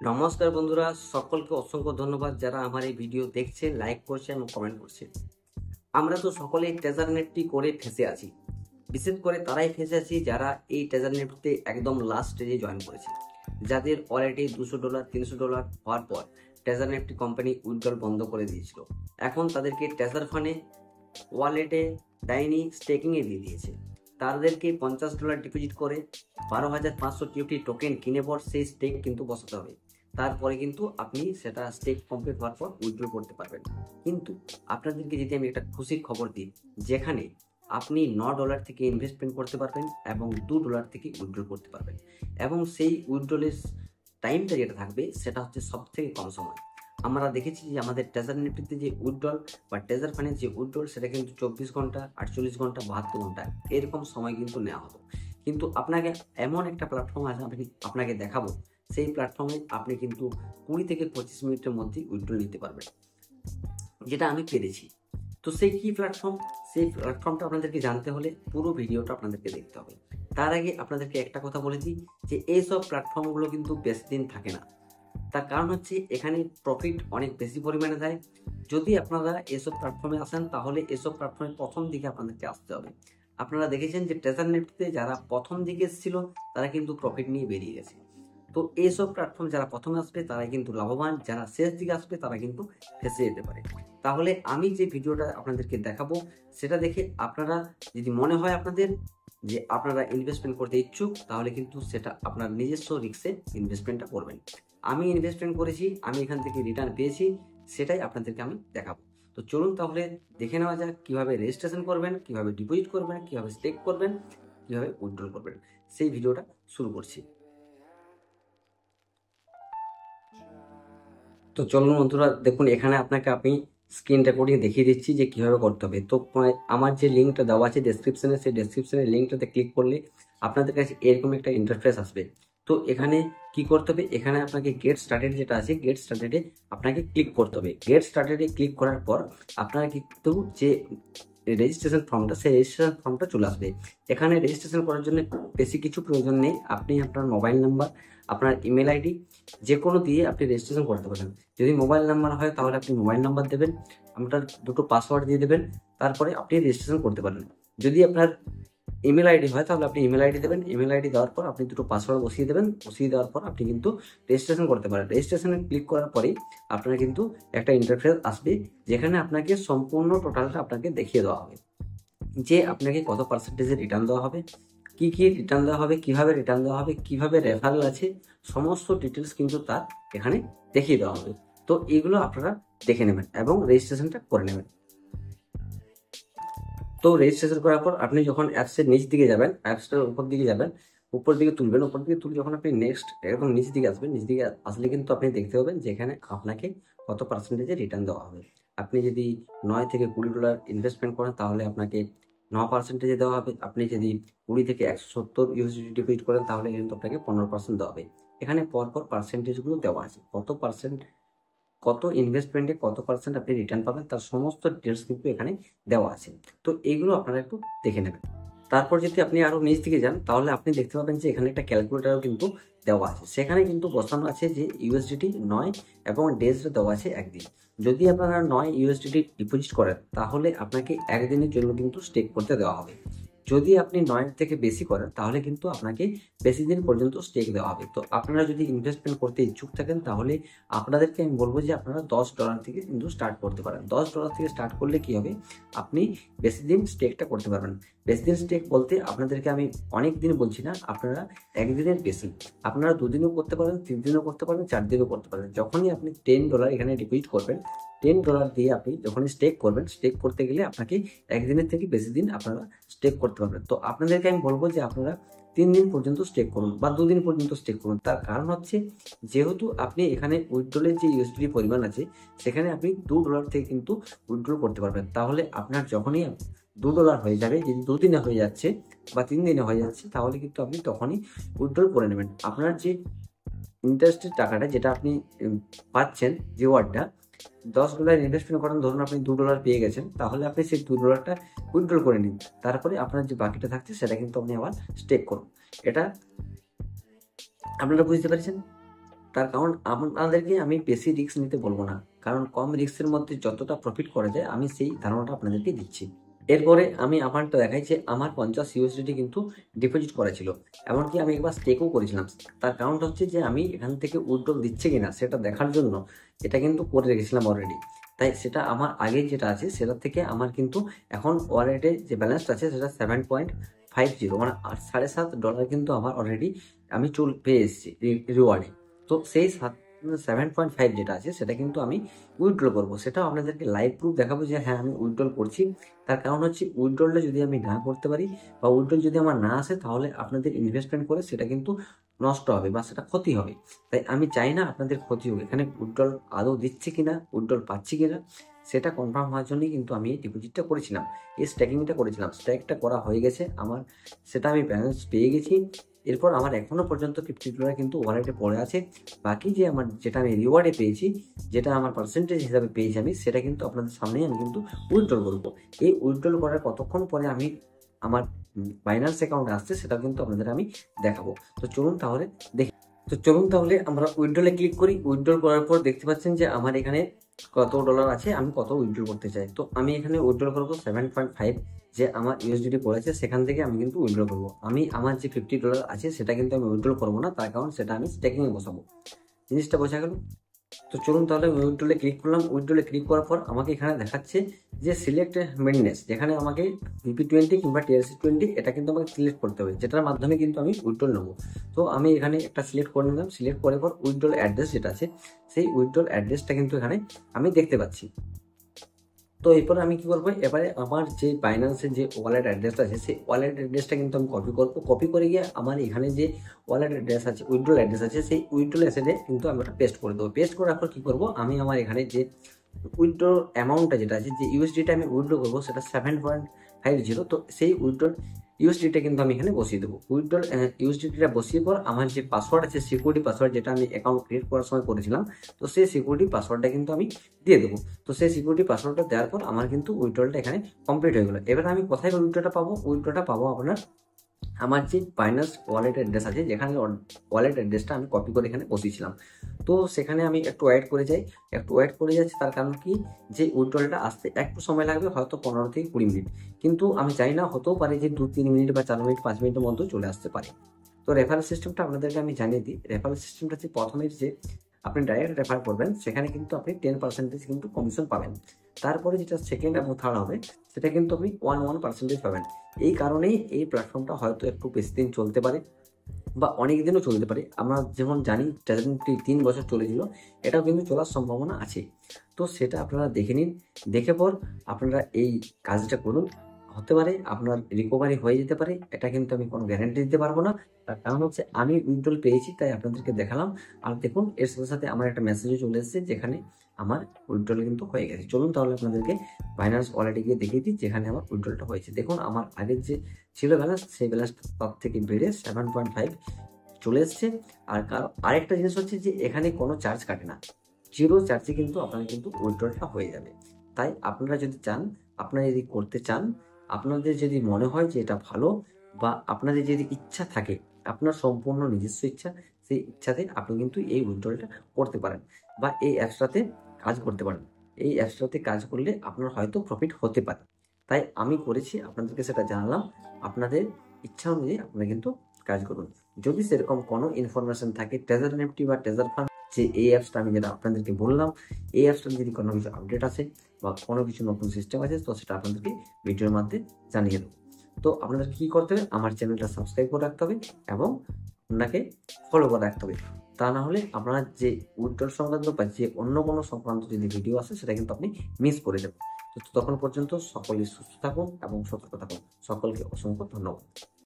নমস্কার বন্ধুরা, সকলকে অসংখ্য ধন্যবাদ যারা আমার এই ভিডিও দেখছে, লাইক করছে এবং কমেন্ট করছে। আমরা তো সকলেই ট্রেজার নেটটি করে ফেঁসে আছি। বিশেষ করে তারাই ফেঁসে আছি যারা এই ট্রেজার নেটটিতে একদম লাস্ট স্টেজে জয়েন করেছে, যাদের অলরেডি $200 $300 হওয়ার পর ট্রেজার নেটটি কোম্পানি উইথড্রল বন্ধ করে দিয়েছিল। এখন তাদেরকে ট্রেজার ফান্ডে, ওয়ালেটে, ডাইনি, স্টেকিংয়ে দিয়ে দিয়েছে। তাদেরকে $50 ডিপোজিট করে 12,500 টিউটি টোকেন কিনে পর সেই স্টেক কিন্তু বসাতে হবে। তারপরে কিন্তু আপনি সেটা স্টেক কমপ্লিট হওয়ার পর উইথড্র করতে পারবেন। কিন্তু আপনাদেরকে যদি আমি একটা খুশির খবর দিই, যেখানে আপনি $9 থেকে ইনভেস্টমেন্ট করতে পারবেন এবং $2 থেকে উইথড্র করতে পারবেন, এবং সেই উইথড্রলের টাইমটা যেটা থাকবে সেটা হচ্ছে সব থেকে কম সময়। আমরা দেখেছি যে আমাদের ট্রেজার নেটটিতে যে উইথড্রল বা ট্রেজার ফান্ডের যে উইথড্রল সেটা কিন্তু 24 ঘন্টা, 48 ঘন্টা, 72 ঘন্টা এরকম সময় কিন্তু নেওয়া হতো। কিন্তু আপনাকে এমন একটা প্ল্যাটফর্ম আছে, আমি আপনাকে দেখাবো। সেই প্ল্যাটফর্মে আপনি কিন্তু 20 থেকে 25 মিনিটের মধ্যে উইথড্রল নিতে পারবেন, যেটা আমি পেরেছি। তো সেই কি প্ল্যাটফর্ম, সেই প্ল্যাটফর্মটা আপনাদেরকে জানতে হলে পুরো ভিডিওটা আপনাদেরকে দেখতে হবে। তার আগে আপনাদেরকে একটা কথা বলে দিই যে এইসব প্ল্যাটফর্মগুলো কিন্তু বেশি দিন থাকে না। তার কারণ হচ্ছে এখানে প্রফিট অনেক বেশি পরিমাণে দেয়। যদি আপনারা এসব প্ল্যাটফর্মে আসেন তাহলে এসব প্ল্যাটফর্মে প্রথম দিকে আপনাদেরকে আসতে হবে। আপনারা দেখেছেন যে ট্রেজার নেটতে যারা প্রথম দিকে এসেছিল তারা কিন্তু প্রফিট নিয়ে বেরিয়ে গেছে। তো এইসব প্ল্যাটফর্ম যারা প্রথমে আসবে তারা কিন্তু লাভবান, যারা শেষ দিকে আসবে তারা কিন্তু ফেঁসে যেতে পারে। তাহলে আমি যে ভিডিওটা আপনাদেরকে দেখাবো সেটা দেখে আপনারা যদি মনে হয় আপনাদের যে আপনারা ইনভেস্টমেন্ট করতে ইচ্ছুক, তাহলে কিন্তু সেটা আপনার নিজস্ব রিস্কে ইনভেস্টমেন্টটা করবেন। আমি ইনভেস্টমেন্ট করেছি, আমি এখান থেকে রিটার্ন পেয়েছি, সেটাই আপনাদেরকে আমি দেখাবো। তো চলুন তাহলে দেখে নেওয়া যাক কিভাবে রেজিস্ট্রেশন করবেন, কিভাবে ডিপোজিট করবেন, কিভাবে স্টেক করবেন, কিভাবে উইথড্রল করবেন। সেই ভিডিওটা শুরু করছি। তো চলুন বন্ধুরা, দেখুন এখানে আপনাকে আমি স্ক্রিন রেকর্ডিং দেখিয়ে দিচ্ছি যে কিভাবে করতে হবে। তো আমার যে লিঙ্কটা দেওয়া আছে ডেসক্রিপশনে, সেই ডেসক্রিপশনের লিঙ্কটাতে ক্লিক করলে আপনাদের কাছে এরকম একটা ইন্টারফেস আসবে। তো এখানে কি করতে হবে, এখানে আপনাকে গেট স্টার্টেড যেটা আছে, গেট স্টার্টেডে আপনাকে ক্লিক করতে হবে। গেট স্টার্টেডে ক্লিক করার পর আপনারা কিন্তু যে রেজিস্ট্রেশন ফর্মটা, সেই রেজিস্ট্রেশন ফর্মটা চলে আসবে। এখানে রেজিস্ট্রেশন করার জন্য বেশি কিছু প্রয়োজন নেই। আপনি আপনার মোবাইল নাম্বার, আপনার ইমেল আইডি যে কোনো দিয়ে আপনি রেজিস্ট্রেশন করতে পারেন। যদি মোবাইল নাম্বার হয় তাহলে আপনি মোবাইল নাম্বার দেবেন, আপনার দুটো পাসওয়ার্ড দিয়ে দেবেন, তারপরে আপনি রেজিস্ট্রেশন করতে পারেন। যদি আপনার ইমেল আইডি হয় তাহলে আপনি ইমেল আইডি দেবেন, ইমেল আইডি দেওয়ার পর আপনি দুটো পাসওয়ার্ড বসিয়ে দেবেন, বসিয়ে দেওয়ার পর আপনি কিন্তু রেজিস্ট্রেশন করতে পারেন। রেজিস্ট্রেশনে ক্লিক করার পরেই আপনার কিন্তু একটা ইন্টারফেস আসবে, যেখানে আপনাকে সম্পূর্ণ টোটালটা আপনাকে দেখিয়ে দেওয়া হবে যে আপনাকে কত পার্সেন্টেজে রিটার্ন দেওয়া হবে, কি কি রিটার্ন দেওয়া হবে, কিভাবে রিটার্ন দেওয়া হবে, কিভাবে রেফারেল আছে, সমস্ত ডিটেলস কিন্তু তার এখানে দেখিয়ে দেওয়া হবে। তো এগুলো আপনারা দেখে নেবেন এবং রেজিস্ট্রেশনটা করে নেবেন। তো রেজিস্ট্রেশন করার পর আপনি যখন অ্যাপসের নিচ দিকে যাবেন, অ্যাপসটার উপর দিকে যাবেন, উপর দিকে তুলবেন, উপর দিকে তুলে যখন আপনি নেক্সট এরকম নিচ দিকে আসবেন, নিচ দিকে আসলে কিন্তু আপনি দেখতে পাবেন যে এখানে আপনাকে কত পার্সেন্টেজে রিটার্ন দেওয়া হবে। আপনি যদি $9 থেকে $20 ইনভেস্টমেন্ট করেন তাহলে আপনাকে 9% দেওয়া হবে। আপনি যদি 20 থেকে 170 ইউএসডি ডিপোজিট করেন তাহলে কিন্তু আপনাকে 15% দেওয়া হবে। এখানে পরপর পার্সেন্টেজগুলো দেওয়া আছে, কত পার্সেন্ট, কত ইনভেস্টমেন্টে কত পার্সেন্ট আপনি রিটার্ন পাবেন তার সমস্ত ডিটেলস কিন্তু এখানে দেওয়া আছে। তো এইগুলো আপনারা একটু দেখে নেবেন। তারপর যদি আপনি আরো নিচ দিকে যান তাহলে আপনি দেখতে পাবেন যে এখানে একটা ক্যালকুলেটারও কিন্তু দেওয়া আছে। সেখানে কিন্তু বসানো আছে যে ইউএসডিটি 9 এবং ডেজটা দেওয়া আছে একদিন। যদি আপনারা 9 ইউএসডিটি ডিপোজিট করেন তাহলে আপনাকে একদিনের জন্য কিন্তু স্টেক করতে দেওয়া হবে। যদি আপনি 9 থেকে বেশি করেন তাহলে কিন্তু আপনাকে বেশি দিন পর্যন্ত স্টেক দেওয়া হবে। তো আপনারা যদি ইনভেস্টমেন্ট করতে ইচ্ছুক থাকেন তাহলে আপনাদেরকে আমি বলবো যে আপনারা $10 থেকে কিন্তু স্টার্ট করতে পারেন। $10 থেকে স্টার্ট করলে কি হবে, আপনি বেশি দিন স্টেকটা করতে পারবেন। বেশি দিন স্টেক বলতে আপনাদেরকে আমি অনেক দিন বলছি না, আপনারা একদিনের বেশি, আপনারা 2 দিনও করতে পারেন, 3 দিনও করতে পারেন, 4 দিনও করতে পারেন। যখনই আপনি $10 এখানে ডিপোজিট করবেন, $10 দিয়ে আপনি যখনই স্টেক করবেন, স্টেক করতে গেলে আপনাকে একদিনের থেকে বেশি দিন আপনারা স্টেক করতে পারবেন। তো আপনাদেরকে আমি বলবো যে আপনারা 3 দিন পর্যন্ত স্টেক করুন বা 2 দিন পর্যন্ত স্টেক করুন। তার কারণ হচ্ছে যেহেতু আপনি এখানে উইথড্রলের যে ইউএসডি পরিমাণ আছে সেখানে আপনি $2 থেকে কিন্তু উইথড্রল করতে পারবেন। তাহলে আপনার যখনই $2 হয়ে যাবে, যদি 2 দিনে হয়ে যাচ্ছে বা 3 দিনে হয়ে যাচ্ছে তাহলে কিন্তু আপনি তখনই উইথড্রল করে নেবেন। আপনার যে ইন্টারেস্টের টাকাটা যেটা আপনি পাচ্ছেন, যে ওয়ার্ডটা $10 ইনভেস্টমেন্ট করেন, ধরুন আপনি $2 পেয়ে গেছেন, তাহলে আপনি সেই $2টা উইথড্রল করে নিন। তারপরে আপনার যে বাকিটা থাকছে সেটা কিন্তু আপনি আবার স্টেক করুন। এটা আপনারা বুঝতে পারছেন? তার কারণ আপনাদেরকে আমি বেশি রিস্ক নিতে বলবো না, কারণ কম রিস্কের মধ্যে যতটা প্রফিট করা যায় আমি সেই ধারণাটা আপনাদেরকে দিচ্ছি। এরপরে আমি আমারটা দেখাই যে আমার 50 ইউএসডিটি কিন্তু ডিপোজিট করা ছিল, এমনকি আমি একবার স্টেকও করেছিলাম। তার কারণটা হচ্ছে যে আমি এখান থেকে উইথড্রল দিচ্ছে কিনা সেটা দেখার জন্য এটা কিন্তু করে রেখেছিলাম অলরেডি। তাই সেটা আমার আগে যেটা আছে সেটার থেকে আমার কিন্তু এখন ওয়ালেটে যে ব্যালেন্সটা আছে সেটা 7.50, মানে $7.5 কিন্তু আমার অলরেডি আমি পেয়ে এসেছি রিওয়ার্ডে। তো সেই 7.5 যেটা আছে সেটা কিন্তু আমি উইথড্রল করবো, সেটাও আপনাদেরকে লাইভ প্রুফ দেখাবো যে হ্যাঁ আমি উইথড্রল করছি। তার কারণ হচ্ছে উইথড্রলটা যদি আমি না করতে পারি বা উইথড্রল যদি আমার না আসে তাহলে আপনাদের ইনভেস্টমেন্ট করে সেটা কিন্তু নষ্ট হবে বা সেটা ক্ষতি হবে। তাই আমি চাই না আপনাদের ক্ষতি হোক। এখানে উইথড্রল আদৌ দিচ্ছে কিনা, উইথড্রল পাচ্ছি কিনা সেটা কনফার্ম হওয়ার জন্যই কিন্তু আমি ডিপোজিটটা করেছিলাম, এই স্ট্যাকিংটা করেছিলাম। স্ট্যাকটা করা হয়ে গেছে আমার, সেটা আমি ব্যালেন্স পেয়ে গেছি। এরপর আমার এখনো পর্যন্ত $50 কিন্তু ওয়ালেটে পড়ে আছে। বাকি যে আমার যেটা আমি রিওয়ার্ডে পেয়েছি, যেটা আমার পার্সেন্টেজ হিসাবে পেয়েছি আমি, সেটা কিন্তু আপনাদের সামনেই আমি কিন্তু উইথড্রল করবো। এই উইথড্রল করার কতক্ষণ পরে আমি আমার বাইন্যান্স অ্যাকাউন্টে আসছে সেটা কিন্তু আপনাদের আমি দেখাবো। তো চলুন তাহলে আমরা উইথড্রলে ক্লিক করি। উইথড্রল করার পর দেখতে পাচ্ছেন যে আমার এখানে কত ডলার আছে, আমি কত উইথড্রল করতে চাই। তো আমি এখানে উইথড্রল করবো 7.5 যে আমার ইউএসডিটি পড়েছে, সেখান থেকে আমি কিন্তু উইথড্রল করবো। আমি আমার যে $50 আছে সেটা কিন্তু আমি উইথড্রল করবো না, তার কারণ সেটা আমি স্টেকিংয়ে বসাবো। জিনিসটা বোঝা গেল? তো চলুন তাহলে উইথড্রলে ক্লিক করলাম। উইথড্রলে ক্লিক করার পর আমাকে এখানে দেখাচ্ছে যে সিলেক্ট মেইননেস, যেখানে আমাকে VP20 কিংবা TRC20 এটা কিন্তু আমাকে সিলেক্ট করতে হবে, যেটার মাধ্যমে কিন্তু আমি উইথড্রল নেবো। তো আমি এখানে একটা সিলেক্ট করে নিলাম। সিলেক্ট করার পর উইথড্রল অ্যাড্রেস যেটা আছে সেই উইথড্রল অ্যাড্রেসটা কিন্তু এখানে আমি দেখতে পাচ্ছি। তো এরপরে আমি কি করবো, এবারে আমার যে বাইন্যান্সের যে ওয়ালেট অ্যাড্রেসটা আছে সেই ওয়ালেট অ্যাড্রেসটা কিন্তু আমি কপি করবো। কপি করে গিয়ে আমার এখানে যে ওয়ালেট অ্যাড্রেস আছে, উইথড্রল অ্যাড্রেস আছে, সেই উইথড্রল অ্যাড্রেসে কিন্তু আমি ওটা পেস্ট করে দেবো। পেস্ট করার পর কি করবো, আমি আমার এখানে যে উইথড্র অ্যামাউন্টটা যেটা আছে, যে ইউএসডিটা আমি উইথড্র করবো সেটা 7.50, তো সেই উইথড্রল ইউএসডিটা কিন্তু আমি এখানে বসিয়ে দেবো। উইথড্রল ইউএসডিটা বসিয়ে পর আমার যে পাসওয়ার্ড আছে, সিকিউরিটি পাসওয়ার্ড যেটা আমি অ্যাকাউন্ট ক্রিয়েট করার সময় করেছিলাম, তো সেই সিকিউরিটি পাসওয়ার্ডটা কিন্তু আমি দিয়ে দেবো। তো সেই সিকিউরিটি পাসওয়ার্ডটা দেওয়ার পর আমার কিন্তু উইথড্রলটা এখানে কমপ্লিট হয়ে গেলো। এবার আমি কোথায় উইথড্রলটা পাবো? উইথড্রলটা পাবো আপনার আমার যে বাইন্যান্স ওয়ালেট অ্যাড্রেস আছে, যেখানে ওয়ালেট অ্যাড্রেসটা আমি কপি করে এখানে বসিয়েছিলাম। তো সেখানে আমি একটু ওয়েট করে যাচ্ছি। তার কারণ কি, যে উইথড্রলটা আসতে একটু সময় লাগবে, হয়তো 15 থেকে 20 মিনিট। কিন্তু আমি চাই না, হতেও পারে যে 2-3 মিনিট বা 4 মিনিট 5 মিনিটের মধ্যে চলে আসতে পারে। তো রেফারেল সিস্টেমটা আপনাদেরকে আমি জানিয়ে দিই। রেফারেল সিস্টেমটা হচ্ছে প্রথমে যে আপনি ডাইরেক্ট রেফার করবেন সেখানে কিন্তু আপনি 10% কিন্তু কমিশন পাবেন। তারপরে যেটা সেকেন্ড এবং থার্ড হবে সেটা কিন্তু আপনি 1% পাবেন। এই কারণেই এই প্ল্যাটফর্মটা হয়তো একটু বেশি দিন চলতে পারে বা অনেক দিনও চলতে পারে। আমরা যেমন জানি ট্রেজারিংটি 3 বছর চলেছিল, এটাও কিন্তু চলার সম্ভাবনা আছে। তো সেটা আপনারা দেখে নিন, দেখে পর আপনারা এই কাজটা করুন। হতে পারে আপনার রিকভারি হয়ে যেতে পারে, এটা কিন্তু আমি কোনো গ্যারান্টি দিতে পারবো না। তার কারণ হচ্ছে আমি উইথড্রল পেয়েছি তাই আপনাদেরকে দেখালাম। আর দেখুন এর সাথে সাথে আমার একটা মেসেজও চলে এসেছে যেখানে আমার উইথড্রল কিন্তু হয়ে গেছে। চলুন তাহলে আপনাদেরকে বাইন্যান্স ওয়ালেটে গিয়ে দেখিয়ে দিই যেখানে আমার উইথড্রলটা হয়েছে। দেখুন আমার আগের যে ছিল ব্যালেন্স, সেই ব্যালেন্সটা তার থেকে বেড়ে 7.5 চলে এসছে। আর আরেকটা জিনিস হচ্ছে যে এখানে কোনো চার্জ কাটে না, 0 চার্জে কিন্তু আপনার কিন্তু উইথড্রলটা হয়ে যাবে। তাই আপনারা যদি চান, আপনারা যদি করতে চান, আপনাদের যদি মনে হয় যে এটা ভালো, বা আপনাদের যদি ইচ্ছা থাকে, আপনার সম্পূর্ণ নিজস্ব ইচ্ছা, সেই ইচ্ছাতে আপনি কিন্তু এই উইথড্রলটা করতে পারেন বা এই অ্যাপসটাতে কাজ করতে পারেন। এই অ্যাপসটাতে কাজ করলে আপনার হয়তো প্রফিট হতে পারে। তাই আমি করেছি, আপনাদেরকে সেটা জানালাম। আপনাদের ইচ্ছা অনুযায়ী আপনারা কিন্তু কাজ করুন। যদি সেরকম কোনো ইনফরমেশন থাকে ট্রেজার নেফটি বা ট্রেজার ফান্ড, যে এই অ্যাপসটা আমি যেটা আপনাদেরকে বললাম, এই অ্যাপসটার যদি কোনো কিছু আপডেট আছে বা কোনো কিছু নতুন সিস্টেম আছে, তো সেটা আপনাদেরকে ভিডিওর মাধ্যমে জানিয়ে দেবো। তো আপনাদের কি করতে হবে, আমার চ্যানেলটা সাবস্ক্রাইব করে রাখতে হবে এবং আপনাকে ফলো করে রাখতে হবে। তা না হলে আপনার যে উইথড্রল সংক্রান্ত বা যে অন্য কোনো সংক্রান্ত যদি ভিডিও আছে সেটা কিন্তু আপনি মিস করে যাবেন। তো তখন পর্যন্ত সকলেই সুস্থ থাকুন এবং সতর্ক থাকুন। সকলকে অসংখ্য ধন্যবাদ।